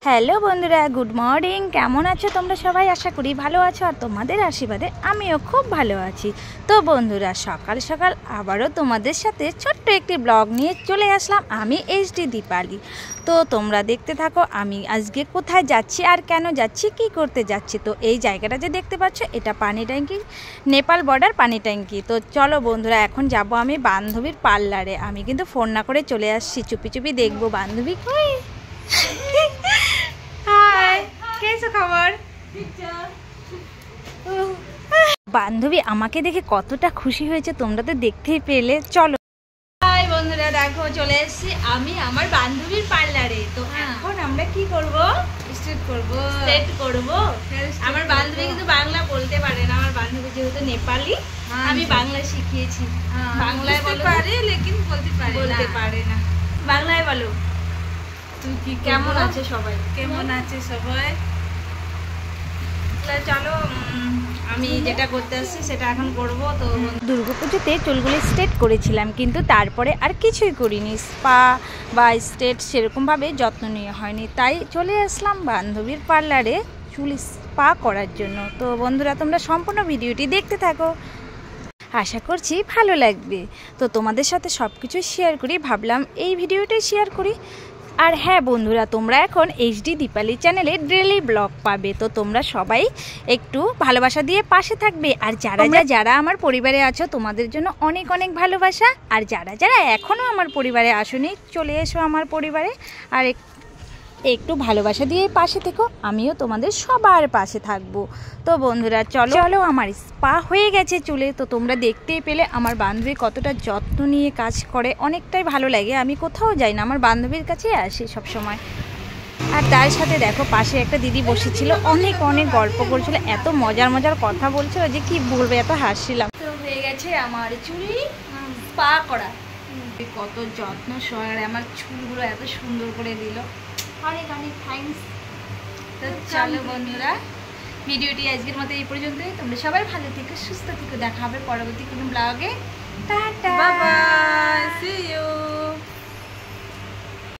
Hello বন্ধুরা, good morning. কেমন আছো তোমরা সবাই? আশা করি ভালো আছো, আর তোমাদের আশীর্বাদে আমিও খুব ভালো আছি। তো বন্ধুরা, সকাল সকাল আবারও তোমাদের সাথে ছোট্ট একটি ব্লগ নিয়ে চলে আসলাম। আমি এইচডি দীপালি। তো তোমরা দেখতে থাকো আমি আজকে কোথায় যাচ্ছি আর কেন যাচ্ছি, কি করতে যাচ্ছি। তো এই জায়গাটা যে দেখতে পাচ্ছ, এটা পানি ট্যাঙ্কি, নেপাল বর্ডার পানি ট্যাঙ্কি। তো চলো বন্ধুরা, এখন যাব আমি বান্ধবীর পার্লারে। আমি কিন্তু ফোন না করে চলে আসছি, চুপি চুপি দেখবো বান্ধবী। হাই, কেসো খবর? বান্ধবী আমাকে দেখে কতটা খুশি হয়েছে তোমরা তো দেখতেই পেলে। চলো হাই বন্ধুরা, দেখো চলে এসেছি আমি আমার বান্ধবীর পার্লারে। তো এখন আমরা কি করব? স্ট্রেট করব। আমার বান্ধবী কিন্তু বাংলা বলতে পারে না। আমার বান্ধবী যেহেতু নেপালি, আমি বাংলা শিখিয়েছি। বাংলায় বলতে পারে লেকিন বলতে পারে না। বাংলায় বলো। কেমন আছে সবাই? চলো আমি যেটা করতে আসছি সেটা এখন করবো। তো দুর্গাপুজোতে চুলগুলো স্ট্রেট করেছিলাম, কিন্তু তারপরে আর কিছুই করিনি। স্পা বা স্ট্রেট সেরকমভাবে যত্ন নেওয়া হয়নি, তাই চলে আসলাম বান্ধবীর পার্লারে চুল স্পা করার জন্য। তো বন্ধুরা, তোমরা সম্পূর্ণ ভিডিওটি দেখতে থাকো, আশা করছি ভালো লাগবে। তো তোমাদের সাথে সব কিছু শেয়ার করি, ভাবলাম এই ভিডিওটাই শেয়ার করি। আর হ্যাঁ বন্ধুরা, তোমরা এখন এইচডি দীপালি চ্যানেলে ডেইলি ব্লগ পাবে। তো তোমরা সবাই একটু ভালোবাসা দিয়ে পাশে থাকবে। আর যারা আমার পরিবারে আছো, তোমাদের জন্য অনেক অনেক ভালোবাসা। আর যারা এখনও আমার পরিবারে আসোনি, চলে এসো আমার পরিবারে। আর একটু ভালোবাসা দিয়ে পাশে থেকো, আমিও তোমাদের সবার পাশে থাকবো। তো বন্ধুরা চলো আমার স্পা হয়ে গেছে চুলে। তো তোমরা দেখতেই পেলে আমার বান্ধবী কতটা যত্ন নিয়ে কাজ করে, অনেকটাই ভালো লাগে। আমি কোথাও যাই না, আমার বান্ধবীর কাছেই আসি সব সময়। আর তার সাথে দেখো পাশে একটা দিদি বসেছিল, অনেক অনেক গল্প করছিল, এত মজার কথা বলছিল যে কি বলবে, এত হাসছিলাম। তো হয়ে গেছে আমার চুল স্পা করা। কত যত্ন সহকারে আমার চুলগুলো এত সুন্দর করে দিল, অনেক অনেক থ্যাঙ্কস। তো চলো বন্ধুরা, ভিডিওটি আজকের মতো এই পর্যন্তই। তোমরা সবাই ভালো থেকো, সুস্থ থেকো। দেখা হবে পরবর্তী কোনো ব্লগে। Tata, bye bye, see you.